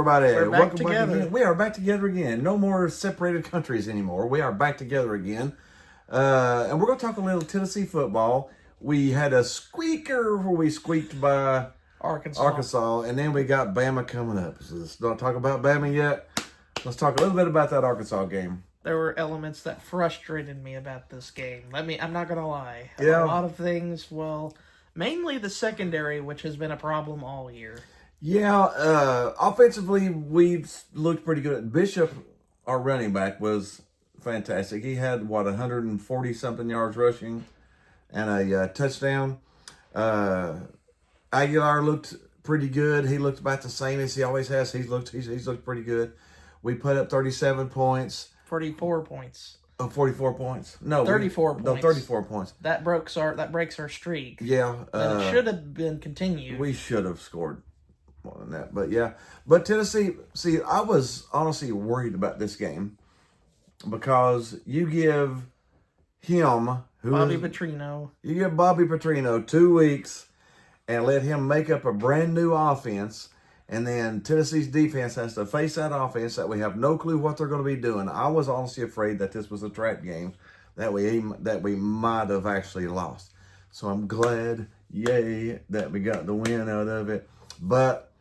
everybody. We're back together. again. We are back together again. No more separated countries anymore. We are back together again. And we're going to talk a little Tennessee football. We had a squeaker where we squeaked by Arkansas, and then we got Bama coming up. So let's not talk about Bama yet. Let's talk a little bit about that Arkansas game. There were elements that frustrated me about this game. I'm not going to lie. Yeah. A lot of things, mainly the secondary, which has been a problem all year. Yeah, offensively, we've looked pretty good. Bishop, our running back, was fantastic. He had, 140-something yards rushing and a touchdown. Aguilar looked pretty good. He looked about the same as he always has. He's looked pretty good. We put up 37 points. 44 points. Oh, 44 points. No, 34 points. No, 34 points. That breaks our streak. Yeah. And it should have been continued. We should have scored more than that. But yeah. But Tennessee, see, I was honestly worried about this game because you give him Bobby Petrino. You give Bobby Petrino 2 weeks and let him make up a brand new offense. And then Tennessee's defense has to face that offense that we have no clue what they're going to be doing. I was honestly afraid that this was a trap game that we might have actually lost. So I'm glad, yay, that we got the win out of it. But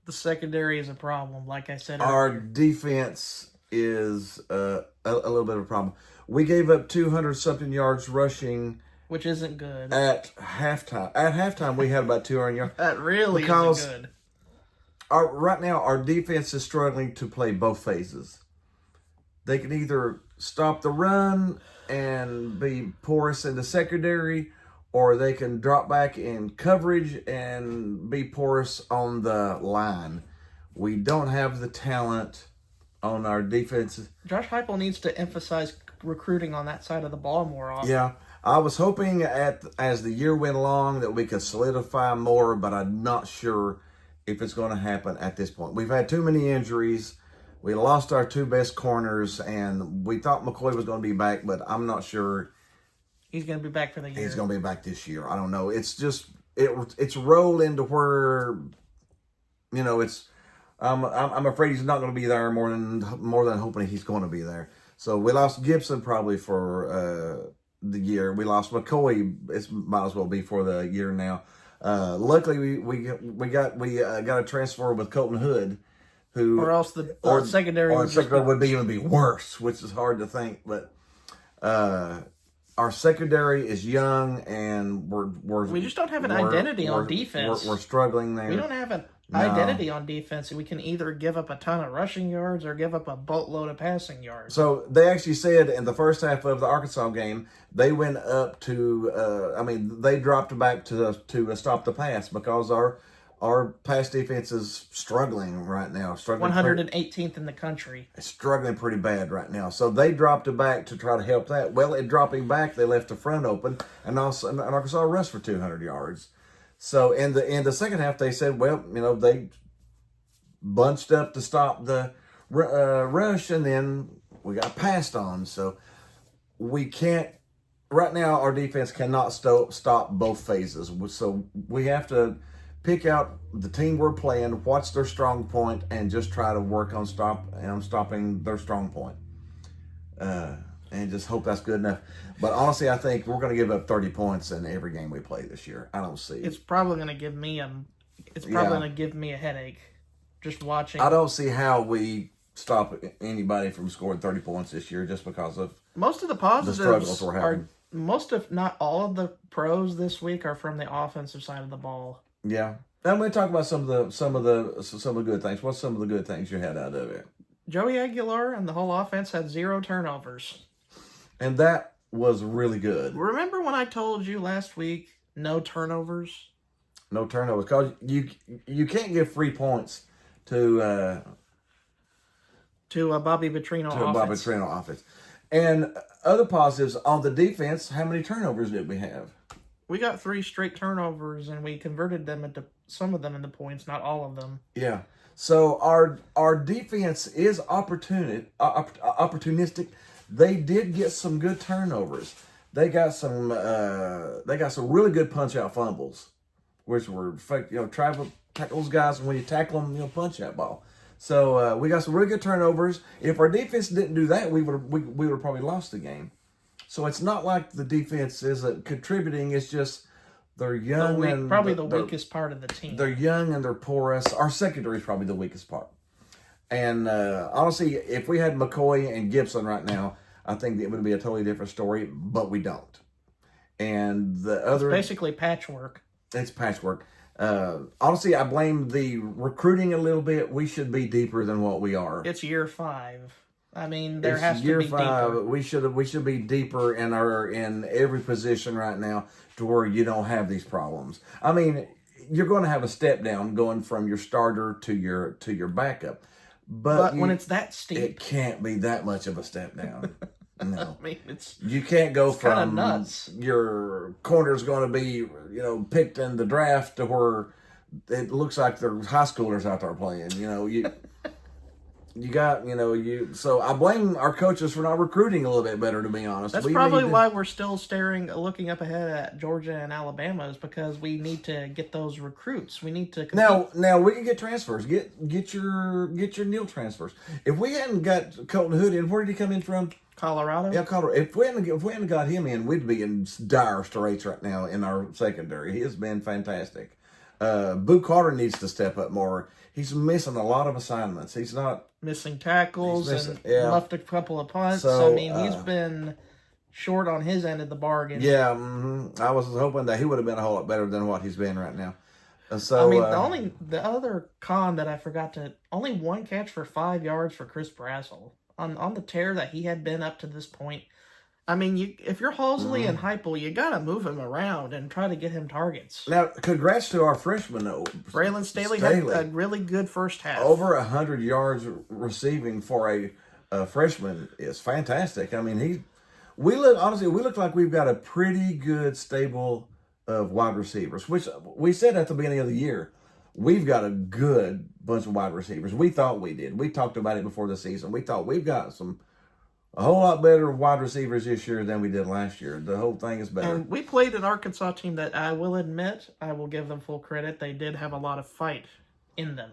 the secondary is a problem, like I said earlier. Our defense is a little bit of a problem. We gave up 200-something yards rushing, which isn't good. At halftime. At halftime, we had about 200 yards. That really isn't good. Right now, our defense is struggling to play both phases. They can either stop the run and be porous in the secondary, or they can drop back in coverage and be porous on the line. We don't have the talent on our defense. Josh Heupel needs to emphasize recruiting on that side of the ball more often. Yeah. I was hoping as the year went along that we could solidify more, but I'm not sure if it's going to happen at this point. We've had too many injuries. We lost our two best corners, and we thought McCoy was going to be back, but I'm not sure. He's going to be back for the year. He's going to be back this year. I don't know. It's just it's rolled into where, it's. I'm afraid he's not going to be there more than hoping he's going to be there. So we lost Gibson probably for the year. We lost McCoy. It might as well be for the year now. Luckily, we got a transfer with Colton Hood, or else the secondary would even be worse, which is hard to think. But our secondary is young, and we just don't have an identity on defense. We're struggling there. We don't have an identity on defense. We can either give up a ton of rushing yards or give up a boatload of passing yards. So they actually said in the first half of the Arkansas game, they went up to, they dropped back to stop the pass because our pass defense is struggling right now. 118th in the country. It's struggling pretty bad right now. So they dropped it back to try to help that. Well, in dropping back, they left the front open, and Arkansas rushed for 200 yards. So in the second half, they said, they bunched up to stop the rush, and then we got passed on. So we can't. Right now, our defense cannot stop both phases. So we have to pick out the team we're playing, what's their strong point, and just try to work on stopping their strong point. And just hope that's good enough. But honestly, I think we're going to give up 30 points in every game we play this year. I don't see it. It's probably going to give me a headache just watching. I don't see how we stop anybody from scoring 30 points this year just because of most of the positives the struggles we're having. Most of, not all of the pros this week are from the offensive side of the ball. Yeah. I'm going to talk about some of the good things. What's some of the good things you had out of it? Joey Aguilar and the whole offense had 0 turnovers. And that was really good. Remember when I told you last week, no turnovers? No turnovers. Because you can't give free points to a Bobby Petrino offense. To a Bobby Petrino offense. And other positives on the defense, how many turnovers did we have? We got 3 straight turnovers, and we converted them into some of them into points, not all of them. Yeah. So our defense is opportunistic. They did get some good turnovers. They got some really good punch out fumbles, which were try to tackle those guys, and when you tackle them, punch that ball. So we got some really good turnovers. If our defense didn't do that, we would have probably lost the game. So it's not like the defense isn't contributing. It's just they're young and probably the weakest part of the team. They're young and they're porous. Our secondary is probably the weakest part. And honestly, if we had McCoy and Gibson right now, I think it would be a totally different story. But we don't. And it's basically patchwork. It's patchwork. Honestly, I blame the recruiting a little bit. We should be deeper than what we are. It's year 5. I mean, there has to be deeper. We should be deeper in every position right now to where you don't have these problems. I mean, you're going to have a step down going from your starter to your backup, but when it's that steep, it can't be that much of a step down. No, I mean, you can't go from nuts. Your corner's going to be picked in the draft to where it looks like they're high schoolers out there playing. So I blame our coaches for not recruiting a little bit better, to be honest. That's probably why we're still looking up ahead at Georgia and Alabama, is because we need to get those recruits. We need to compete. Now we can get transfers. Get your Neal transfers. If we hadn't got Colton Hood in, where did he come in from? Colorado. Yeah, Colorado. If we hadn't got him in, we'd be in dire straits right now in our secondary. He has been fantastic. Boo Carter needs to step up more. He's missing a lot of assignments. He's not missing tackles and left a couple of punts. So, I mean, he's been short on his end of the bargain. Yeah, I was hoping that he would have been a whole lot better than what he's been right now. So I mean, the other con that I forgot to, only 1 catch for 5 yards for Chris Brassel on the tear that he had been up to this point. I mean, if you're Halsley and Heupel, you got to move him around and try to get him targets. Now, congrats to our freshman, though. Braylon Staley had a really good first half. Over 100 yards receiving for a freshman is fantastic. I mean, we look like we've got a pretty good stable of wide receivers, which we said at the beginning of the year. We've got a good bunch of wide receivers. We thought we did. We talked about it before the season. We thought we've got a whole lot better wide receivers this year than we did last year. The whole thing is better. And we played an Arkansas team that I will admit, I will give them full credit, they did have a lot of fight in them.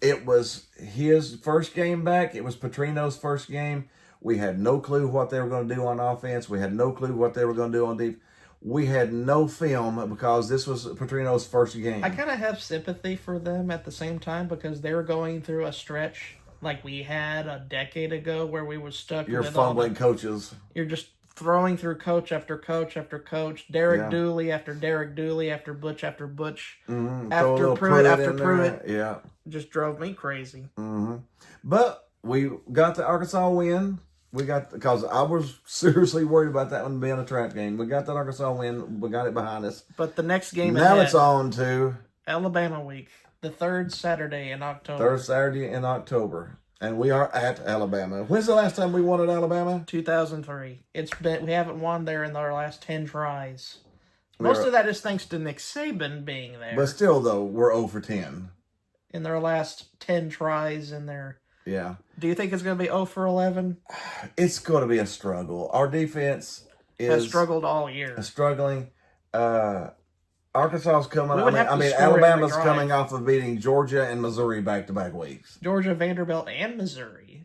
It was his first game back. It was Petrino's first game. We had no clue what they were going to do on offense. We had no clue what they were going to do on defense. We had no film because this was Petrino's first game. I kind of have sympathy for them at the same time because they're going through a stretch like we had a decade ago where we were stuck You're with fumbling coaches. You're just throwing through coach after coach after coach, Derek Dooley after Derek Dooley after Butch after Butch, after Pruitt after Pruitt. Yeah. Just drove me crazy. But we got the Arkansas win. Because I was seriously worried about that one being a trap game. We got that Arkansas win. We got it behind us. But the next game now it's on to Alabama week, the third Saturday in October. Third Saturday in October, and we are at Alabama. When's the last time we won at Alabama? 2003. We haven't won there in our last 10 tries. Most of that is thanks to Nick Saban being there. But still, though, we're 0 for 10 in their last 10 tries in their. Yeah. Do you think it's going to be 0 for 11? It's going to be a struggle. Our defense has struggled all year. Struggling. Arkansas's coming. Alabama's coming off of beating Georgia and Missouri back-to-back weeks. Georgia, Vanderbilt, and Missouri.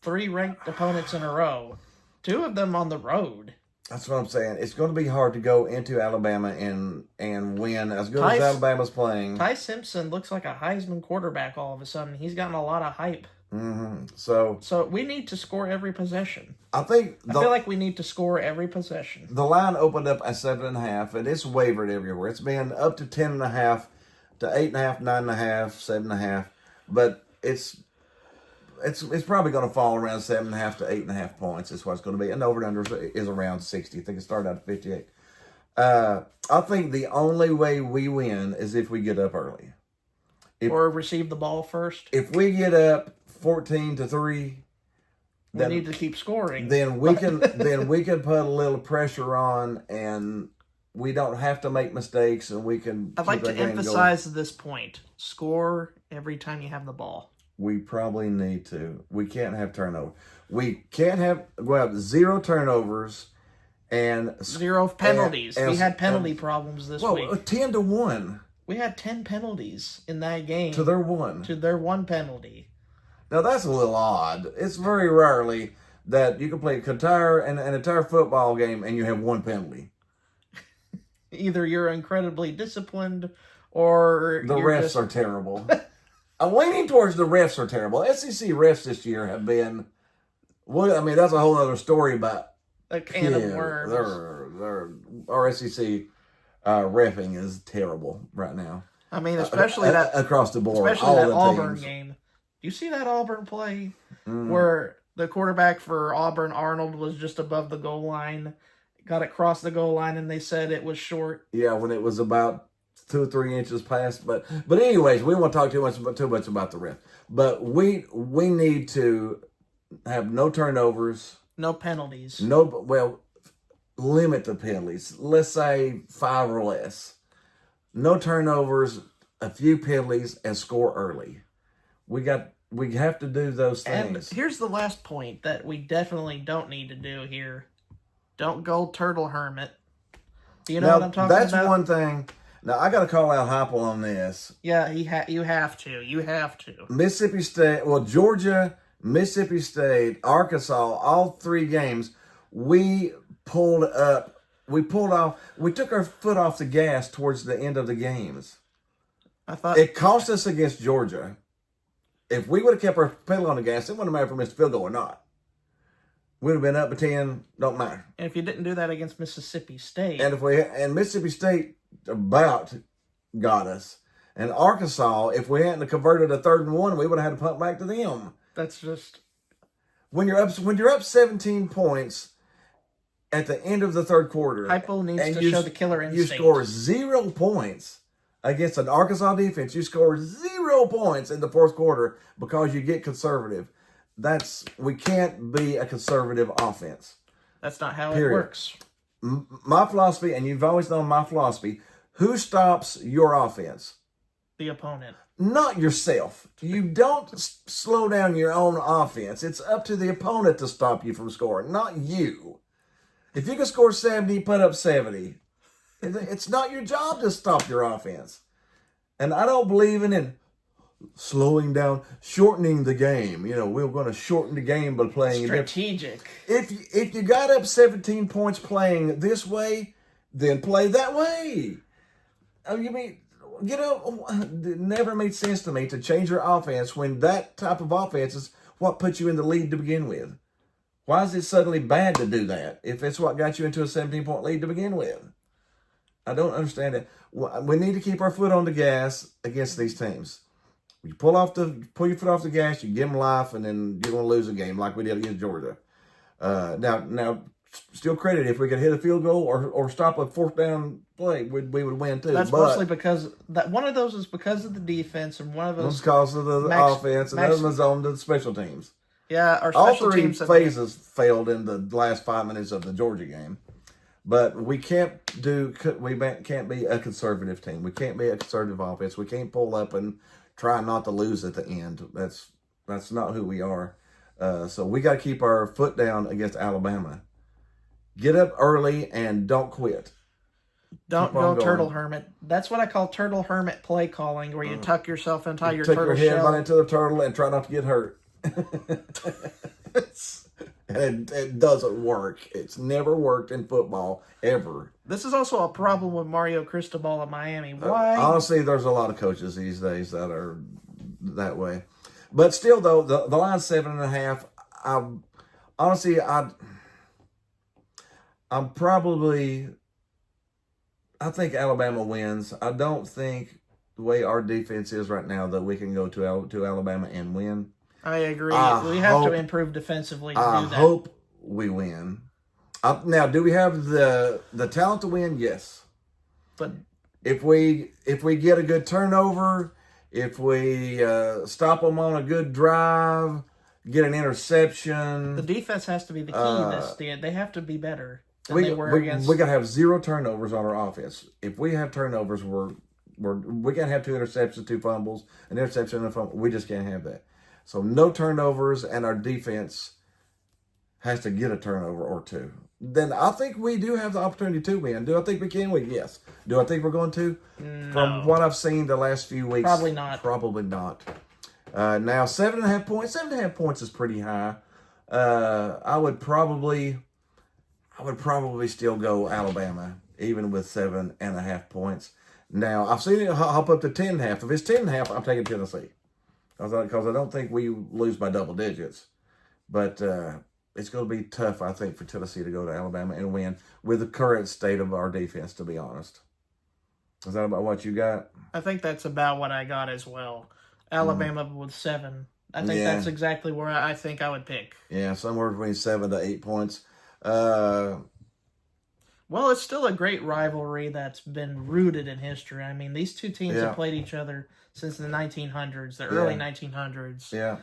3 ranked opponents in a row. 2 of them on the road. That's what I'm saying. It's going to be hard to go into Alabama and win as good as Alabama's playing. Ty Simpson looks like a Heisman quarterback all of a sudden. He's gotten a lot of hype. So we need to score every possession. I feel like we need to score every possession. The line opened up at 7.5, and it's wavered everywhere. It's been up to 10.5, to 8.5, 9.5, 7.5, but it's probably going to fall around 7.5 to 8.5 points. Is what it's going to be, and over and under is around 60. I think it started out at 58. I think the only way we win is if we get up early, or receive the ball first. If we get up 14-3, we need to keep scoring. Then we can put a little pressure on, and we don't have to make mistakes, and we can. I'd like to emphasize this point: score every time you have the ball. We probably need to. We can't have turnover. We can't have 0 turnovers and 0 penalties. and- we had penalty problems this week. 10-1 We had 10 penalties in that game. to their 1. To their 1 penalty. Now that's a little odd. It's very rarely that you can play an entire football game and you have 1 penalty. Either you're incredibly disciplined or The refs are terrible. I'm leaning towards the refs are terrible. SEC refs this year have been, well, I mean, that's a whole other story about a can of worms. Our SEC reffing is terrible right now. I mean, especially that across the board. Especially all that the Auburn teams. game. You see that Auburn play where the quarterback for Auburn, Arnold, was just above the goal line, got it across the goal line, and they said it was short. Yeah, when it was about 2 or 3 inches past. But anyways, we won't talk too much about the ref. But we need to have no turnovers. No penalties. Limit the penalties. Let's say 5 or less. No turnovers, a few penalties, and score early. We have to do those things. And here's the last point that we definitely don't need to do here. Don't go turtle hermit. Do you know what I'm talking about? That's one thing. Now, I got to call out Heupel on this. Yeah, you have to. You have to. Mississippi State, Georgia, Mississippi State, Arkansas, all 3 games, we pulled off. We took our foot off the gas towards the end of the games. I thought It cost us against Georgia. If we would have kept our pedal on the gas, it wouldn't matter if we missed a field goal or not. We'd have been up by 10, don't matter. And if you didn't do that against Mississippi State. And Mississippi State about got us. And Arkansas, if we hadn't converted a 3rd and 1, we would have had to punt back to them. That's just when you're up 17 points at the end of the 3rd quarter. Heupel needs to show the killer instinct. You score 0 points against an Arkansas defense. You score 0 points in the 4th quarter because you get conservative. We can't be a conservative offense. That's not how Period. it works. My philosophy, and you've always known my philosophy, who stops your offense? The opponent. Not yourself. You don't slow down your own offense. It's up to the opponent to stop you from scoring, not you. If you can score 70, put up 70. It's not your job to stop your offense. And I don't believe in slowing down, shortening the game. We're going to shorten the game by playing strategic. If you got up 17 points playing this way, then play that way. It never made sense to me to change your offense when that type of offense is what put you in the lead to begin with. Why is it suddenly bad to do that if it's what got you into a 17-point lead to begin with? I don't understand it. We need to keep our foot on the gas against these teams. You pull your foot off the gas, you give them life, and then you're going to lose a game like we did against Georgia. Now, still credit if we could hit a field goal or stop a 4th down play, we would win too. That's mostly because one of those is because of the defense, and one of those is because of the offense, and the other one's on the special teams. Yeah, our all special 3 teams phases failed in the last 5 minutes of the Georgia game. But we can't be a conservative team. We can't be a conservative offense. We can't pull up and try not to lose at the end. That's not who we are. So we got to keep our foot down against Alabama. Get up early and don't quit. Don't go turtle hermit. That's what I call turtle hermit play calling, where you tuck yourself into your turtle Tuck your head shell. right into the turtle and try not to get hurt. And it doesn't work. It's never worked in football, ever. This is also a problem with Mario Cristobal in Miami. Why? Honestly, there's a lot of coaches these days that are that way. But still, though, the line's 7.5. I think Alabama wins. I don't think the way our defense is right now that we can go to Alabama and win. I agree. We have to improve defensively to do that. I hope we win. Now, do we have the talent to win? Yes. But if we get a good turnover, if we stop them on a good drive, get an interception, the defense has to be the key. They have to be better than they were against. We got to have 0 turnovers on our offense. If we have turnovers, we got to have 2 interceptions, 2 fumbles, an interception and a fumble. We just can't have that. So no turnovers, and our defense has to get a turnover or two, then I think we do have the opportunity to win. Do I think we can win? Yes. Do I think we're going to? No. From what I've seen the last few weeks, Probably not. Probably not. Now 7.5 points. 7.5 points is pretty high. I would probably still go Alabama, even with 7.5 points. Now I've seen it hop up to 10.5. If it's 10.5, I'm taking Tennessee, because I don't think we lose by double digits. But it's going to be tough, I think, for Tennessee to go to Alabama and win with the current state of our defense, to be honest. Is that about what you got? I think that's about what I got as well. Alabama with 7. I think that's exactly where I think I would pick. Yeah, somewhere between 7 to 8 points. Well, it's still a great rivalry that's been rooted in history. I mean, these two teams have played each other since the 1900s, the early 1900s. Yeah.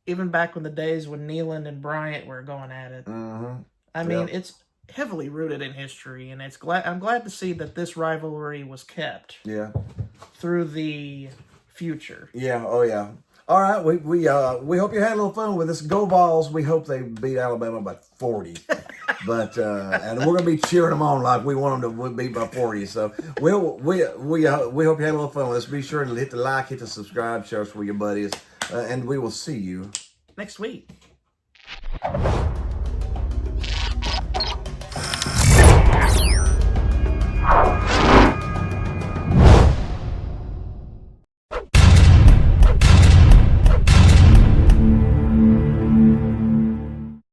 Even back when the days when Neyland and Bryant were going at it. Mm-hmm. I mean, it's heavily rooted in history, and I'm glad to see that this rivalry was kept. Yeah. Through the future. Yeah. Oh yeah. All right. We hope you had a little fun with us. Go Vols. We hope they beat Alabama by 40. But and we're gonna be cheering them on like we want them to beat by 40. So we hope you had a little fun with us. Be sure to hit the like, hit the subscribe, share us with your buddies, and we will see you next week.